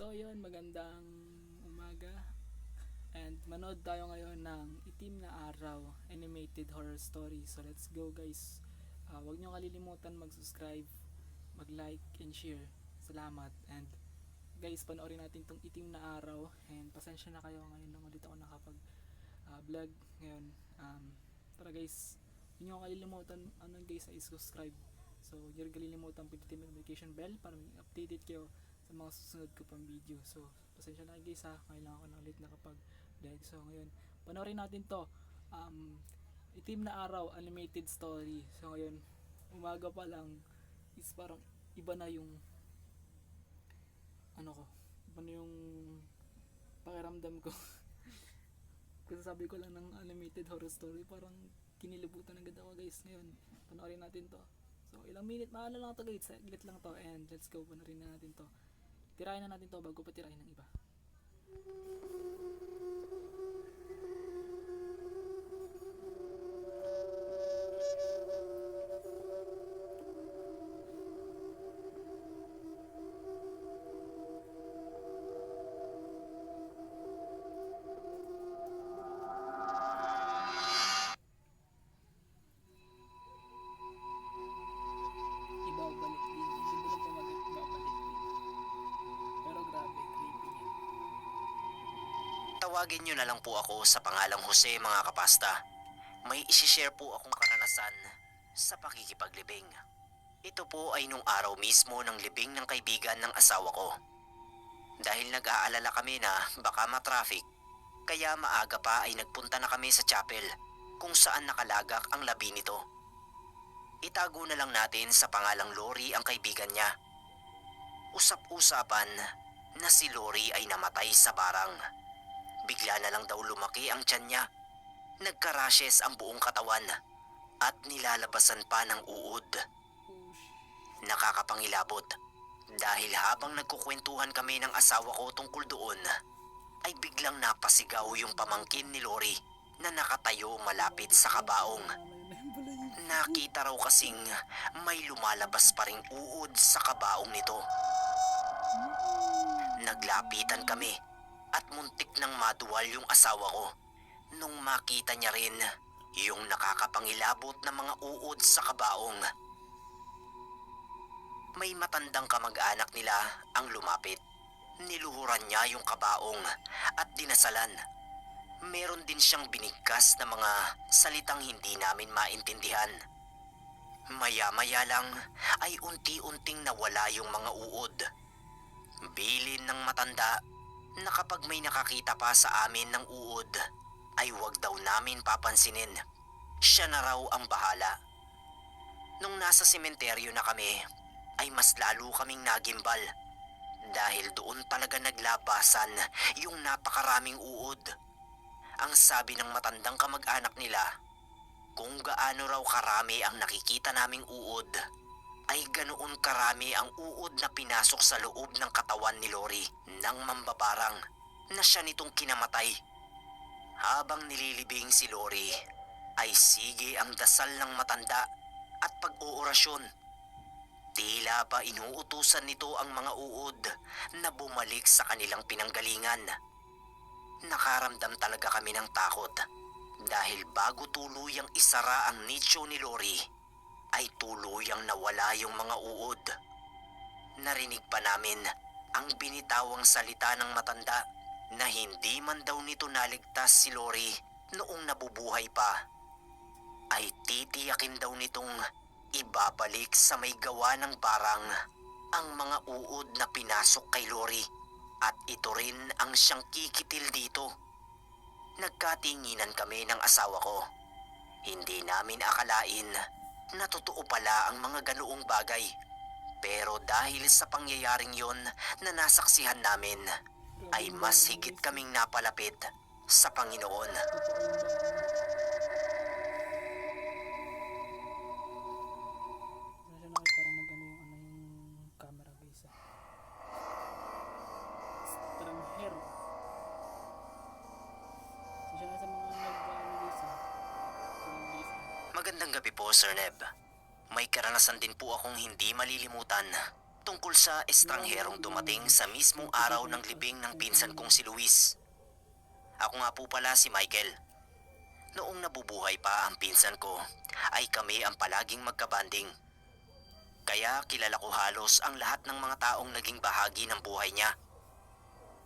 So yun, magandang umaga. And manood tayo ngayon ng Itim na Araw animated horror story. So let's go guys. Huwag nyo kalilimutan mag-subscribe, mag-like and share. Salamat. And guys, panoorin natin tong Itim na Araw. And pasensya na kayo, ngayon lang ulit ako nakapag vlog ngayon. Tara guys, huwag nyo kalilimutan guys ay subscribe. So huwag nyo kalilimutan pindutin yung notification bell para updated kayo sa mga susunod ko pang video. So pasensya na guys ha, ngayon lang ako na ulit nakapag vlog. So ngayon, panoorin natin to, Itim na Araw animated story. So ngayon, umaga pa lang is parang iba na yung iba na yung pakiramdam ko. Kasi sabi ko lang ng animated horror story, parang kinilibutan agad ako guys. Ngayon, panoorin natin to. So ilang minute, maano lang to guys, saglit lang to. And let's go, panoorin na natin to. Tirahin na natin to bago pa tirahin ng iba. Ibabalik din. Hindi mo lang pamagat, ibabalik din. Pero grabe, creepy niya. Tawagin nyo na lang po ako sa pangalang Jose, mga kapasta. May isishare po akong karanasan sa pakikipaglibing. Ito po ay nung araw mismo ng libing ng kaibigan ng asawa ko. Dahil nag-aalala kami na baka ma-traffic, kaya maaga pa ay nagpunta na kami sa chapel kung saan nakalagak ang labi nito. Itago na lang natin sa pangalang Lori ang kaibigan niya. Usap-usapan na si Lori ay namatay sa barang. Bigla na lang daw lumaki ang tiyan niya. Nagka-rashes ang buong katawan at nilalabasan pa ng uod. Nakakapangilabot dahil habang nagkukwentuhan kami ng asawa ko tungkol doon, ay biglang napasigaw yung pamangkin ni Lori na nakatayo malapit sa kabaong. Nakita raw kasing may lumalabas pa ring uod sa kabaong nito. Naglapitan kami at muntik nang maduwal yung asawa ko nung makita niya rin yung nakakapangilabot na mga uod sa kabaong. May matandang kamag-anak nila ang lumapit. Niluhuran niya yung kabaong at dinasalan. Meron din siyang binigkas na mga salitang hindi namin maintindihan. Maya-maya lang ay unti-unting nawala yung mga uod. Bilin ng matanda na kapag may nakakita pa sa amin ng uod, ay wag daw namin papansinin. Siya na raw ang bahala. Nung nasa sementeryo na kami, ay mas lalo kaming nagimbal. Dahil doon talaga naglabasan yung napakaraming uod. Ang sabi ng matandang kamag-anak nila, kung gaano raw karami ang nakikita naming uod, ay ganoon karami ang uod na pinasok sa loob ng katawan ni Lori ng mambabarang na siya nitong kinamatay. Habang nililibing si Lori, ay sige ang dasal ng matanda at pag-oorasyon. Tila ba inuutusan nito ang mga uod na bumalik sa kanilang pinanggalingan. Nakaramdam talaga kami ng takot dahil bago tuluyang isara ang nicho ni Lori, ay tuluyang nawala yung mga uod. Narinig pa namin ang binitawang salita ng matanda na hindi man daw nito naligtas si Lori noong nabubuhay pa, ay titiyakin daw nitong ibabalik sa may gawa ng barang ang mga uod na pinasok kay Lori at ito rin ang siyang kikitil dito. Nagkatinginan kami ng asawa ko. Hindi namin akalain na totoo pala ang mga ganoong bagay. Pero dahil sa pangyayaring yon na nasaksihan namin, ay mas higit kaming napalapit sa Panginoon. Pasensya na kayo, parang nagano yung camera guys. Strangher. Pasensya na sa mga guys. Magandang gabi po, Sir Neb. May karanasan din po akong hindi malilimutan tungkol sa estrangherong dumating sa mismong araw ng libing ng pinsan kong si Luis. Ako nga po pala si Michael. Noong nabubuhay pa ang pinsan ko, ay kami ang palaging magkabanding. Kaya kilala ko halos ang lahat ng mga taong naging bahagi ng buhay niya.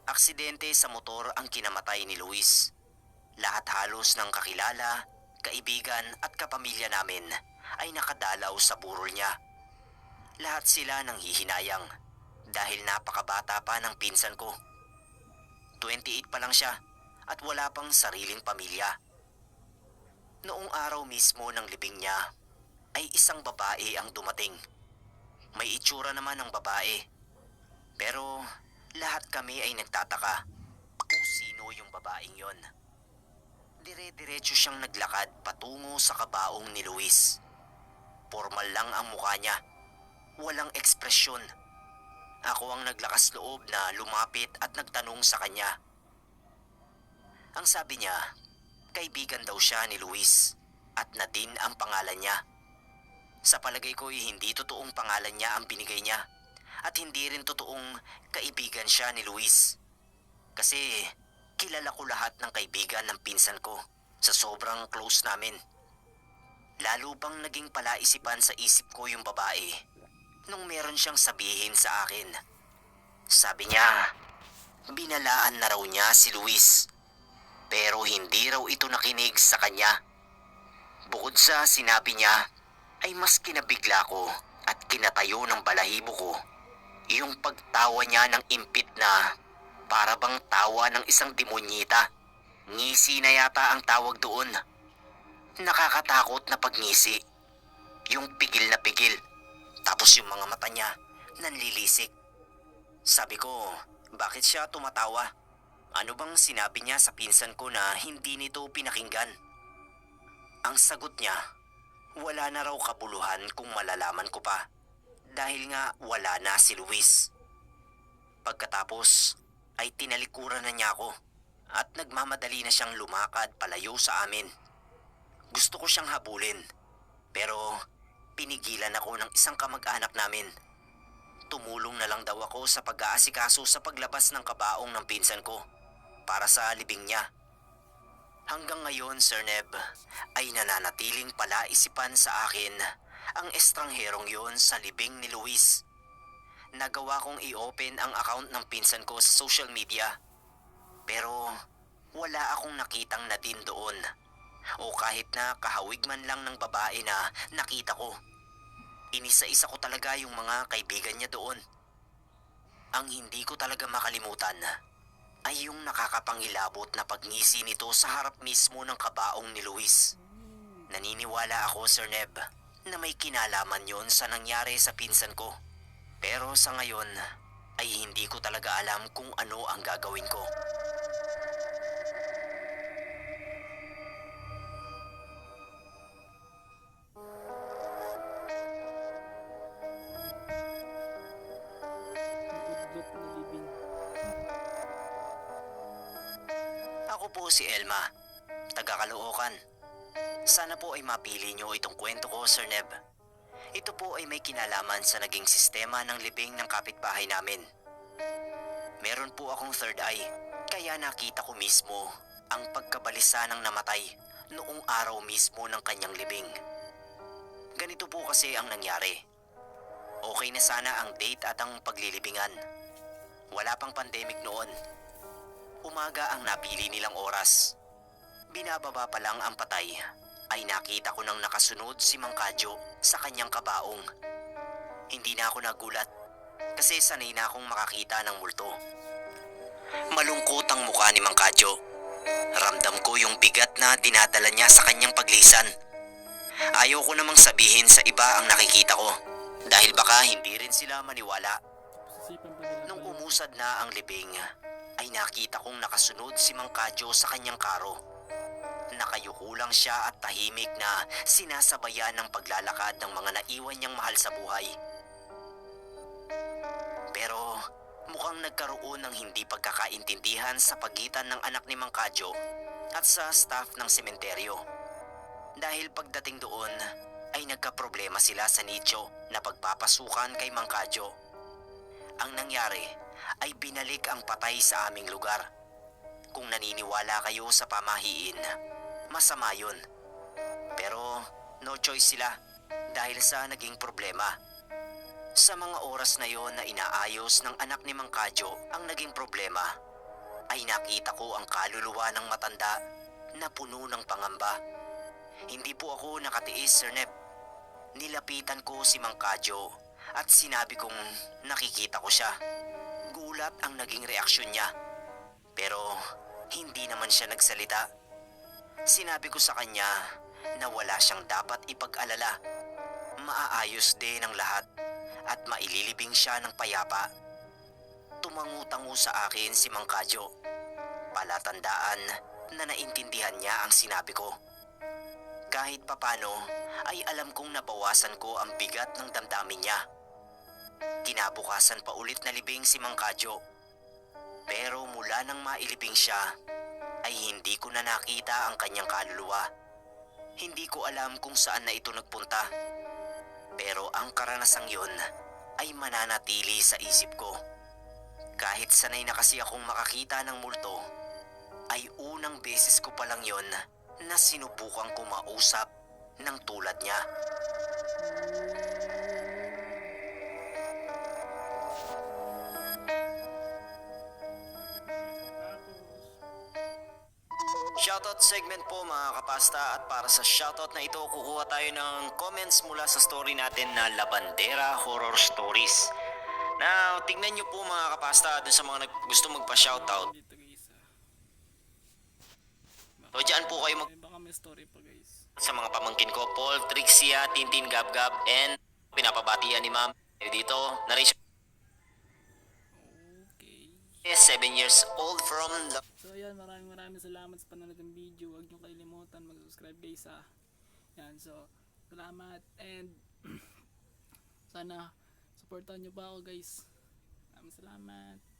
Aksidente sa motor ang kinamatay ni Luis. Lahat halos ng kakilala, kaibigan at kapamilya namin ay nakadalaw sa burol niya. Lahat sila nang hihinayang dahil napakabata pa ng pinsan ko. 28 pa lang siya at wala pang sariling pamilya. Noong araw mismo ng libing niya ay isang babae ang dumating. May itsura naman ng babae. Pero lahat kami ay nagtataka kung sino yung babaeng yon. Dire-diretso siyang naglakad patungo sa kabaong ni Luis. Formal lang ang mukha niya. Walang ekspresyon. Ako ang naglakas loob na lumapit at nagtanong sa kanya. Ang sabi niya, kaibigan daw siya ni Luis at Nadine ang pangalan niya. Sa palagay ko ay hindi totoong pangalan niya ang binigay niya at hindi rin totoong kaibigan siya ni Luis. Kasi kilala ko lahat ng kaibigan ng pinsan ko sa sobrang close namin. Lalo bang naging palaisipan sa isip ko yung babae nung meron siyang sabihin sa akin. Sabi niya, binalaan na raw niya si Luis pero hindi raw ito nakinig sa kanya. Bukod sa sinabi niya, ay mas kinabigla ko at kinatayo ng balahibo ko yung pagtawa niya ng impit na para bang tawa ng isang demonyita. Ngisi na yata ang tawag doon. Nakakatakot na pagngisi. Yung pigil na pigil. Tapos yung mga mata niya nanlilisik. Sabi ko, bakit siya tumatawa? Ano bang sinabi niya sa pinsan ko na hindi nito pinakinggan? Ang sagot niya, wala na raw kabuluhan kung malalaman ko pa. Dahil nga wala na si Luis. Pagkatapos ay tinalikuran na niya ako at nagmamadali na siyang lumakad palayo sa amin. Gusto ko siyang habulin pero pinigilan ako ng isang kamag-anak namin. Tumulong na lang daw ako sa pag-aasikaso sa paglabas ng kabaong ng pinsan ko para sa libing niya. Hanggang ngayon, Sir Neb, ay nananatiling palaisipan sa akin ang estrangherong yon sa libing ni Luis. Nagawa kong i-open ang account ng pinsan ko sa social media. Pero wala akong nakitang Nadine doon. O kahit na kahawig man lang ng babae na nakita ko. Inisa-isa ko talaga yung mga kaibigan niya doon. Ang hindi ko talaga makalimutan ay yung nakakapangilabot na pagngisi nito sa harap mismo ng kabaong ni Luis. Naniniwala ako, Sir Neb, na may kinalaman yon sa nangyari sa pinsan ko. Pero sa ngayon ay hindi ko talaga alam kung ano ang gagawin ko. Naudlot na libing. Ako po si Elma, taga Caloocan. Sana po ay mapili niyo itong kwento ko, Sir Neb. Ito po ay may kinalaman sa naging sistema ng libing ng kapitbahay namin. Meron po akong third eye, kaya nakita ko mismo ang pagkabalisa ng namatay noong araw mismo ng kanyang libing. Ganito po kasi ang nangyari. Okay na sana ang date at ang paglilibingan. Wala pang pandemic noon. Umaga ang napili nilang oras. Binababa pa lang ang patay ay nakita ko nang nakasunod si Mang Kadyo sa kanyang kabaong. Hindi na ako nagulat kasi sanay na akong makakita ng multo. Malungkot ang mukha ni Mang Kadyo. Ramdam ko yung bigat na dinadala niya sa kanyang paglisan. Ayaw ko namang sabihin sa iba ang nakikita ko dahil baka hindi rin sila maniwala. Sisipan pa nila Nung tayo. umusad na ang libing, ay nakita kong nakasunod si Mang Kadyo sa kanyang karo. Nakayuko lang siya at tahimik na sinasabayan ng paglalakad ng mga naiwan niyang mahal sa buhay. Pero mukhang nagkaroon ng hindi pagkakaintindihan sa pagitan ng anak ni Mang Kadyo at sa staff ng sementeryo. Dahil pagdating doon ay nagkaproblema sila sa nicho na pagpapasukan kay Mang Kadyo. Ang nangyari ay binalik ang patay sa aming lugar. Kung naniniwala kayo sa pamahiin, masama yun. Pero no choice sila dahil sa naging problema. Sa mga oras na yon na inaayos ng anak ni Mang Kadyo ang naging problema, ay nakita ko ang kaluluwa ng matanda na puno ng pangamba. Hindi po ako nakatiis, Sir Nep. Nilapitan ko si Mang Kadyo at sinabi kong nakikita ko siya. Gulat ang naging reaksyon niya. Pero hindi naman siya nagsalita. Sinabi ko sa kanya na wala siyang dapat ipag-alala. Maaayos din ang lahat at maililibing siya ng payapa. Tumangu-tangu sa akin si Mang Kadyo. Palatandaan na naintindihan niya ang sinabi ko. Kahit papano ay alam kong nabawasan ko ang bigat ng damdamin niya. Kinabukasan pa ulit na libing si Mang Kadyo. Pero mula nang mailibing siya, ay hindi ko na nakita ang kanyang kaluluwa. Hindi ko alam kung saan na ito nagpunta. Pero ang karanasang yun ay mananatili sa isip ko. Kahit sanay na kasi akong makakita ng multo, ay unang beses ko palang yon na sinubukang kumausap ng tulad niya. Shoutout segment po mga kapasta, at para sa shoutout na ito kukuha tayo ng comments mula sa story natin na Labandera Horror Stories. Now, tignan nyo po mga kapasta dun sa mga gusto magpa-shoutout. Dito guys. So dyan po kayo Baka may story pa guys. sa mga pamangkin ko, Paul, Trixia, Tintin, Gab-Gab, and pinapabatian ni Ma'am dito na rin siya, Okay. 7 years old from So ayan, maraming salamat sa panonood ng video. Huwag niyo kalimutan mag-subscribe guys ha. Yan, so salamat and sana supportan niyo pa ako guys. Maraming salamat.